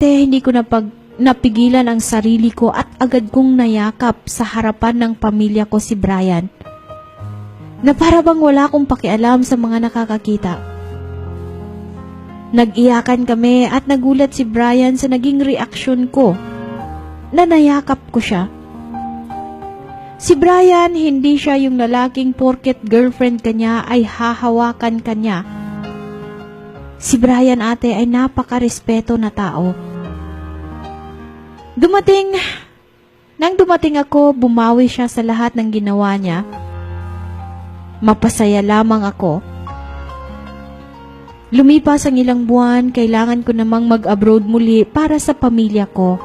Hindi ko napigilan ang sarili ko at agad kong nayakap sa harapan ng pamilya ko si Brian, na para bang wala akong pakialam sa mga nakakakita. Nag-iyakan kami at nagulat si Brian sa naging reaksyon ko na nayakap ko siya. Si Brian, hindi siya yung lalaking porket girlfriend kanya ay hahawakan kanya. Si Brian, ate, ay napaka-respeto na tao. Nang dumating ako, bumawi siya sa lahat ng ginawa niya. Mapasaya lamang ako. Lumipas ang ilang buwan, kailangan ko namang mag-abroad muli para sa pamilya ko.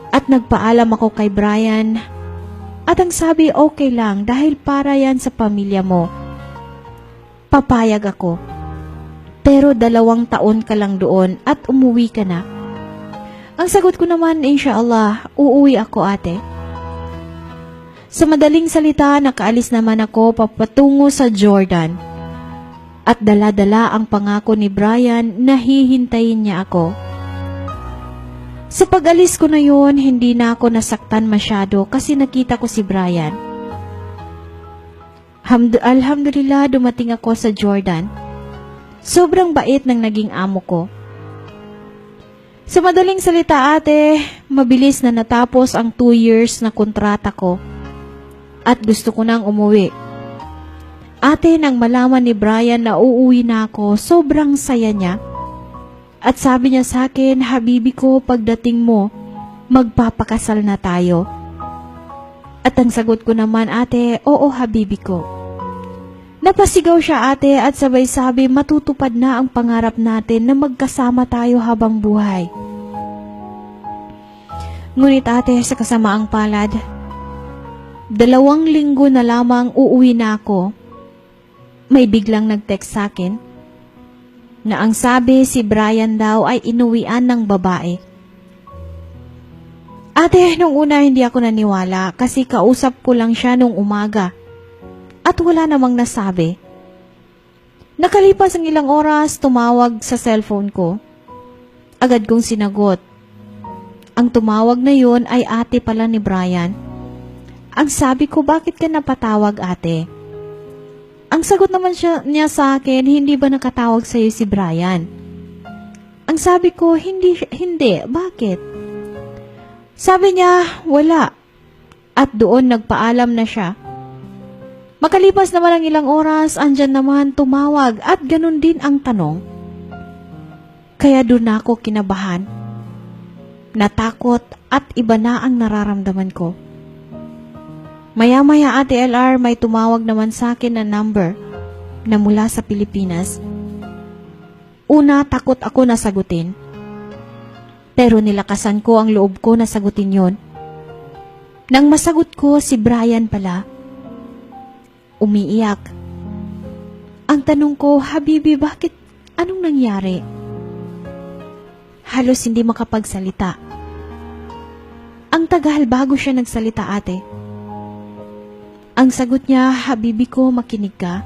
At nagpaalam ako kay Brian. At ang sabi, okay lang dahil para yan sa pamilya mo. Papayag ako. Pero 2 taon ka lang doon at umuwi ka na. Ang sagot ko naman, inshallah, uuwi ako, ate. Sa madaling salita, nakaalis naman ako papatungo sa Jordan. At dala-dala ang pangako ni Brian na hihintayin niya ako. Sa pag-alis ko na yun, hindi na ako nasaktan masyado kasi nakita ko si Brian. Alhamdulillah, dumating ako sa Jordan. Sobrang bait ng naging amo ko. Sa madaling salita, ate, mabilis na natapos ang 2 years na kontrata ko. At gusto ko nang umuwi. Ate, nang malaman ni Brian na uuwi na ako, sobrang saya niya. At sabi niya sa akin, habibi ko, pagdating mo, magpapakasal na tayo. At ang sagot ko naman, ate, oo habibi ko. Napasigaw siya, ate, at sabay sabi, matutupad na ang pangarap natin na magkasama tayo habang buhay. Ngunit, ate, sa kasamaang palad, 2 linggo na lamang uuwi na ako. May biglang nag-text sa akin na ang sabi si Brian daw ay inuwian ng babae. Ate, nung una hindi ako naniwala kasi kausap ko lang siya nung umaga at wala namang nasabi. Nakalipas ang ilang oras, tumawag sa cellphone ko. Agad kong sinagot. Ang tumawag na yun ay ate pala ni Brian. Ang sabi ko, bakit ka napatawag, ate? Ang sagot naman niya sa akin, hindi ba nakatawag sa'yo si Brian? Ang sabi ko, hindi, bakit? Sabi niya, wala. At doon nagpaalam na siya. Makalipas naman ang ilang oras, andyan naman tumawag at ganun din ang tanong. Kaya doon ako kinabahan. Natakot at iba na ang nararamdaman ko. Maya-maya, Ate LR, may tumawag naman sa akin na number na mula sa Pilipinas. Una, takot ako na sagutin. Pero nilakasan ko ang loob ko na sagutin yon. Nang masagot ko, si Brian pala. Umiiyak. Ang tanong ko, Habibi, bakit? Anong nangyari? Halos hindi makapagsalita. Ang tagal bago siya nagsalita, ate. Ang sagot niya, Habibi ko, makinig ka.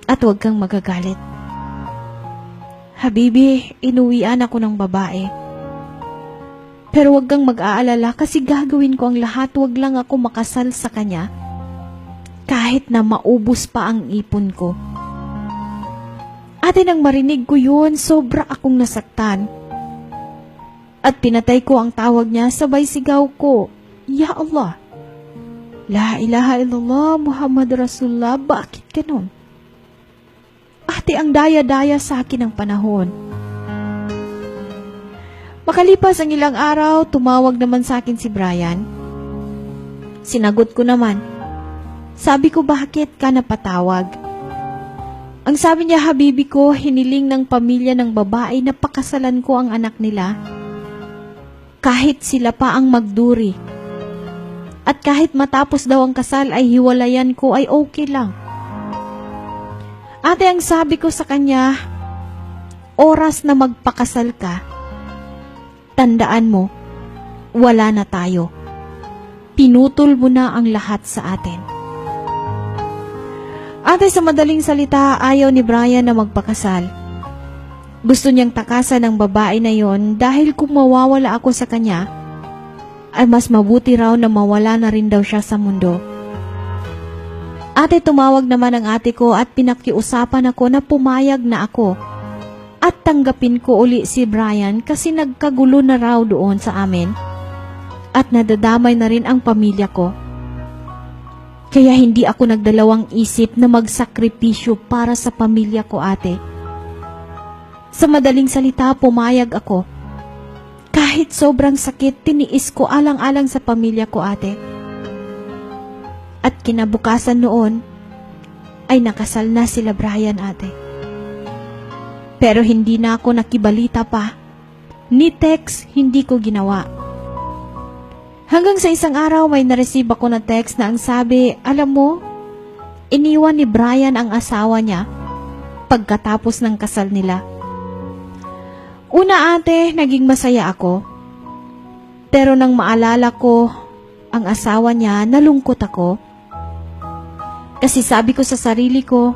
At huwag kang magagalit. Habibi, inuwian ako ng babae. Pero huwag kang mag-aalala kasi gagawin ko ang lahat, huwag lang ako makasal sa kanya. Kahit na maubos pa ang ipon ko. Ate, nang marinig ko yun, sobra akong nasaktan. At pinatay ko ang tawag niya, sabay sigaw ko, Ya Allah! La ilaha illallah Muhammad Rasulullah, bakit ganun? Ate, ang daya-daya sa akin ng panahon. Makalipas ang ilang araw, tumawag naman sa akin si Brian. Sinagot ko naman. Sabi ko, bakit ka napatawag? Ang sabi niya, Habibi ko, hiniling ng pamilya ng babae na pakasalan ko ang anak nila. Kahit sila pa ang magduri. At kahit matapos daw ang kasal ay hiwalayan ko ay okay lang. Ate, ang sabi ko sa kanya, oras na magpakasal ka, tandaan mo, wala na tayo. Pinutol mo na ang lahat sa atin. Ate, sa madaling salita, ayaw ni Brian na magpakasal. Gusto niyang takasan ng babae na yon dahil kung mawawala ako sa kanya, ay mas mabuti raw na mawala na rin daw siya sa mundo. Ate, tumawag naman ang ate ko at pinakiusapan ako na pumayag na ako at tanggapin ko uli si Brian kasi nagkagulo na raw doon sa amin at nadadamay na rin ang pamilya ko. Kaya hindi ako nagdalawang isip na magsakripisyo para sa pamilya ko, ate. Sa madaling salita, pumayag ako. Kahit sobrang sakit, tiniis ko alang-alang sa pamilya ko, ate. At kinabukasan noon, ay nakasal na sila Brian, ate. Pero hindi na ako nakibalita pa. Ni text, hindi ko ginawa. Hanggang sa isang araw may nareceive ako na text na ang sabi, alam mo, iniwan ni Brian ang asawa niya pagkatapos ng kasal nila. Una, ate, naging masaya ako. Pero nang maalala ko ang asawa niya, nalungkot ako. Kasi sabi ko sa sarili ko,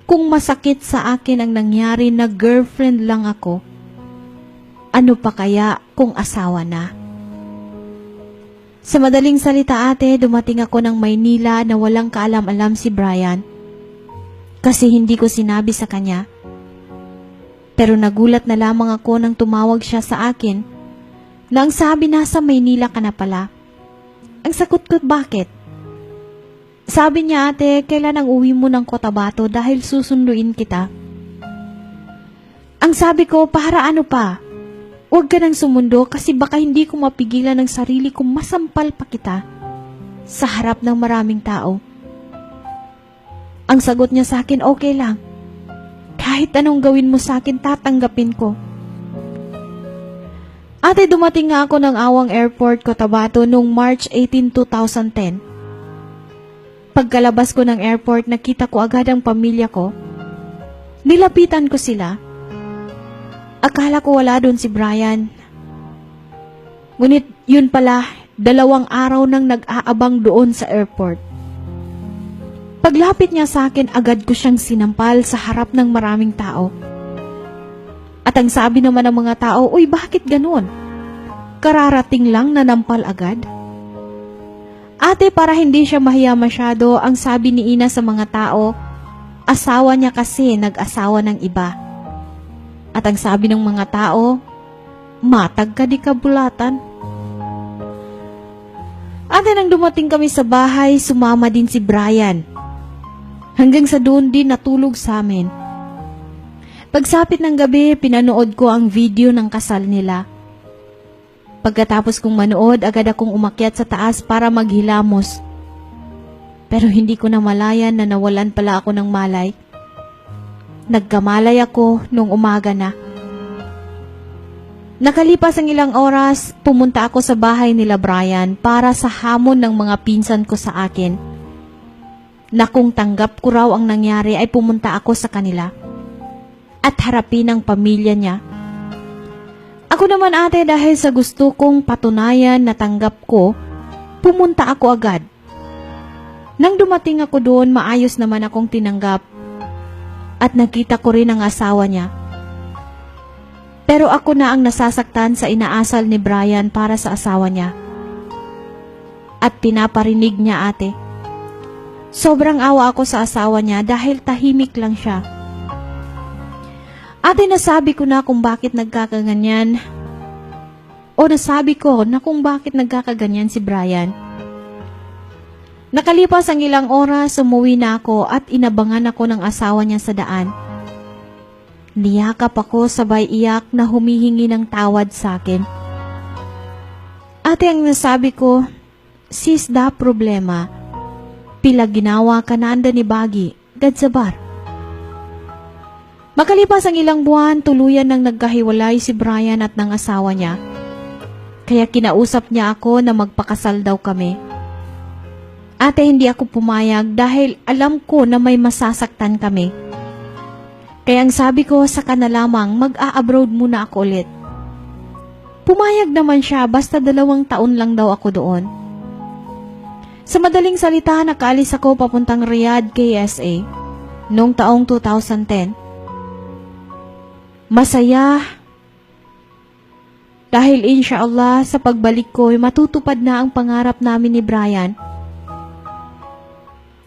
kung masakit sa akin ang nangyari na girlfriend lang ako, ano pa kaya kung asawa na? Sa madaling salita, ate, dumating ako ng Maynila na walang kaalam-alam si Brian. Kasi hindi ko sinabi sa kanya. Pero nagulat na lamang ako nang tumawag siya sa akin na ang sabi, nasa Maynila ka na pala. Ang sagot ko, bakit? Sabi niya, ate, kailan ang uwi mo ng Cotabato dahil susunduin kita? Ang sabi ko, para ano pa? Huwag ka nang sumundo kasi baka hindi ko mapigilan ng sarili kong masampal pa kita sa harap ng maraming tao. Ang sagot niya sa akin, okay lang. Kahit anong gawin mo sa akin, tatanggapin ko. Ate, dumating nga ako ng Awang Airport, Cotabato noong March 18, 2010. Pagkalabas ko ng airport, nakita ko agad ang pamilya ko. Nilapitan ko sila. Akala ko wala doon si Brian. Ngunit yun pala, 2 araw nang nag-aabang doon sa airport. Paglapit niya sa akin, agad ko siyang sinampal sa harap ng maraming tao. At ang sabi naman ng mga tao, uy, bakit ganun? Kararating lang na nampal agad? Ate, para hindi siya mahiya masyado, ang sabi ni Ina sa mga tao, asawa niya kasi nag-asawa ng iba. At ang sabi ng mga tao, matag ka di kabulatan. Ate, nang dumating kami sa bahay, sumama din si Brian. Hanggang sa doon din natulog sa amin. Pagsapit ng gabi, pinanood ko ang video ng kasal nila. Pagkatapos kong manood, agad akong umakyat sa taas para maghilamos. Pero hindi ko na malayan na nawalan pala ako ng malay. Nagkamalay ako nung umaga na. Nakalipas ang ilang oras, pumunta ako sa bahay nila Brian para sa hamon ng mga pinsan ko sa akin. Na kung tanggap ko raw ang nangyari ay pumunta ako sa kanila at harapin ang pamilya niya. Ako naman, ate, dahil sa gusto kong patunayan na tanggap ko, pumunta ako agad. Nang dumating ako doon, maayos naman akong tinanggap. At nakita ko rin ang asawa niya. Pero ako na ang nasasaktan sa inaasal ni Brian para sa asawa niya. At pinaparinig niya, ate. Sobrang awa ako sa asawa niya dahil tahimik lang siya. Ate, nasabi ko na kung bakit nagkakaganyan. O nasabi ko na kung bakit nagkakaganyan si Brian. Nakalipas ang ilang oras, umuwi na ako at inabangan ako ng asawa niya sa daan. Niyakap ako sabay iyak na humihingi ng tawad sa akin. Ate, ang nasabi ko, sis, da problema. Pila ginawa ka na anda ni Bagi, gadsabar. Makalipas ang ilang buwan, tuluyan nang nagkahiwalay si Brian at ng asawa niya. Kaya kinausap niya ako na magpakasal daw kami. Ate, hindi ako pumayag dahil alam ko na may masasaktan kami. Kaya ang sabi ko sa kana lamang, mag-a-abroad muna ako ulit. Pumayag naman siya, basta 2 taon lang daw ako doon. Sa madaling salita, nakaalis ako papuntang Riyadh, KSA, noong taong 2010. Masaya dahil inshallah sa pagbalik ko matutupad na ang pangarap namin ni Brian.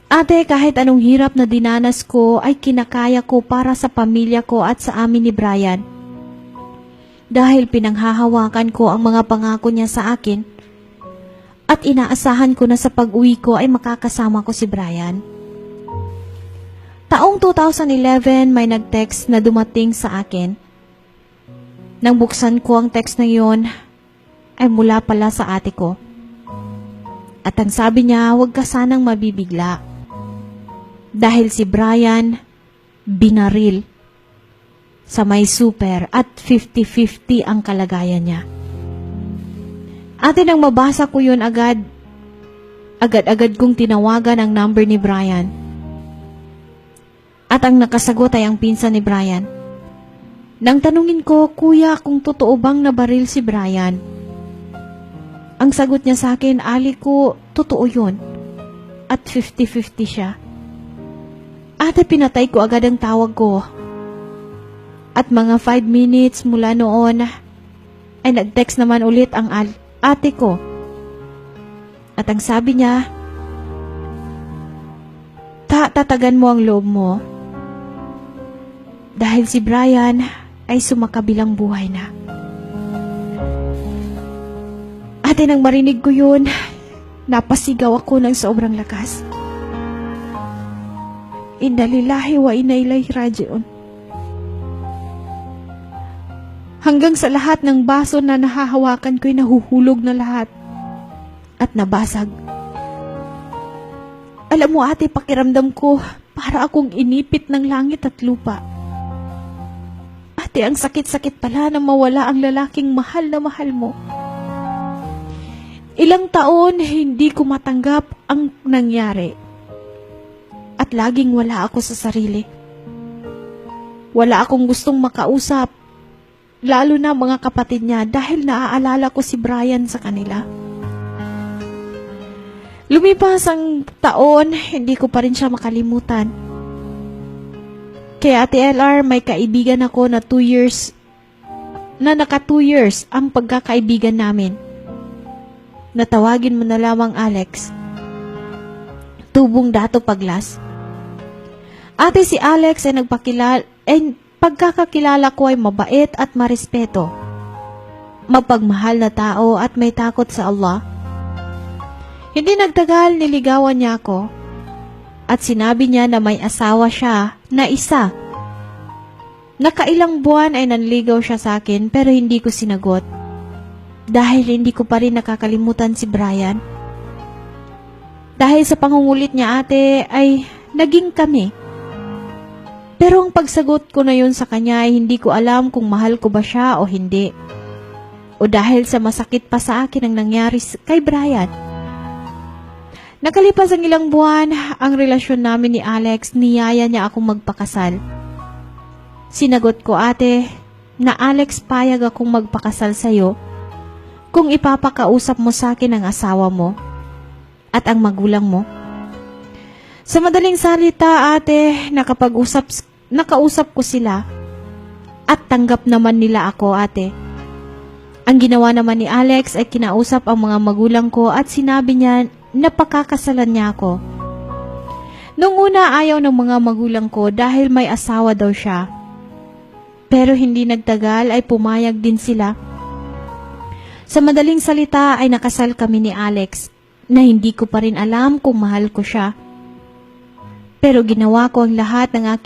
Ate, kahit anong hirap na dinanas ko ay kinakaya ko para sa pamilya ko at sa amin ni Brian. Dahil pinanghahawakan ko ang mga pangako niya sa akin at inaasahan ko na sa pag-uwi ko ay makakasama ko si Brian. Taong 2011 may nag-text na dumating sa akin. Nang buksan ko ang text na yon, ay mula pala sa ate ko. At ang sabi niya, huwag ka sanang mabibigla. Dahil si Brian, binaril sa may super at 50-50 ang kalagayan niya. Ate, nang mabasa ko yun agad-agad kong tinawagan ang number ni Brian. At ang nakasagot ay ang pinsan ni Brian. Nang tanungin ko, Kuya, kung totoo bang nabaril si Brian? Ang sagot niya sa akin, Ali ko, totoo yun. At 50-50 siya. Ate, pinatay ko agad ang tawag ko. At mga 5 minutes mula noon, ay nag-text naman ulit ang ate ko. At ang sabi niya, tatagan mo ang loob mo. Dahil si Brian ay sumakabilang buhay na. Ate, nang marinig ko yun, napasigaw ako ng sobrang lakas. Inna lillahi wa inna ilaihi raji'un. Hanggang sa lahat ng baso na nahahawakan ko'y nahuhulog na lahat at nabasag. Alam mo, ate, pakiramdam ko para akong inipit ng langit at lupa. Ate, ang sakit-sakit pala na mawala ang lalaking mahal na mahal mo. Ilang taon hindi ko matanggap ang nangyari. At laging wala ako sa sarili. Wala akong gustong makausap, lalo na mga kapatid niya dahil naaalala ko si Brian sa kanila. Lumipas ang taon, hindi ko pa rin siya makalimutan. Kaya Ate LR, may kaibigan ako na 2 years, na naka 2 years ang pagkakaibigan namin. Natawagin mo na lamang Alex. Tubong Dato Paglas. Ate, si Alex ay pagkakakilala ko ay mabait at marespeto. Mapagmahal na tao at may takot sa Allah. Hindi nagtagal, niligawan niya ako. At sinabi niya na may asawa siya na isa. Nakailang buwan ay nanligaw siya sa akin pero hindi ko sinagot. Dahil hindi ko pa rin nakakalimutan si Brian. Dahil sa pangungulit niya, ate, ay naging kami. Pero ang pagsagot ko na yun sa kanya ay hindi ko alam kung mahal ko ba siya o hindi. O dahil sa masakit pa sa akin ang nangyari kay Brian. Nakalipas ang ilang buwan, ang relasyon namin ni Alex, niyaya niya akong magpakasal. Sinagot ko, ate, na Alex, payag akong magpakasal sa'yo kung ipapakausap mo sa akin ang asawa mo at ang magulang mo. Sa madaling salita, ate, nakausap ko sila at tanggap naman nila ako, ate. Ang ginawa naman ni Alex ay kinausap ang mga magulang ko at sinabi niya na pakakasalan niya ako. Nung una, ayaw ng mga magulang ko dahil may asawa daw siya. Pero hindi nagtagal ay pumayag din sila. Sa madaling salita ay nakasal kami ni Alex na hindi ko pa rin alam kung mahal ko siya. Pero ginawa ko ang lahat ng aking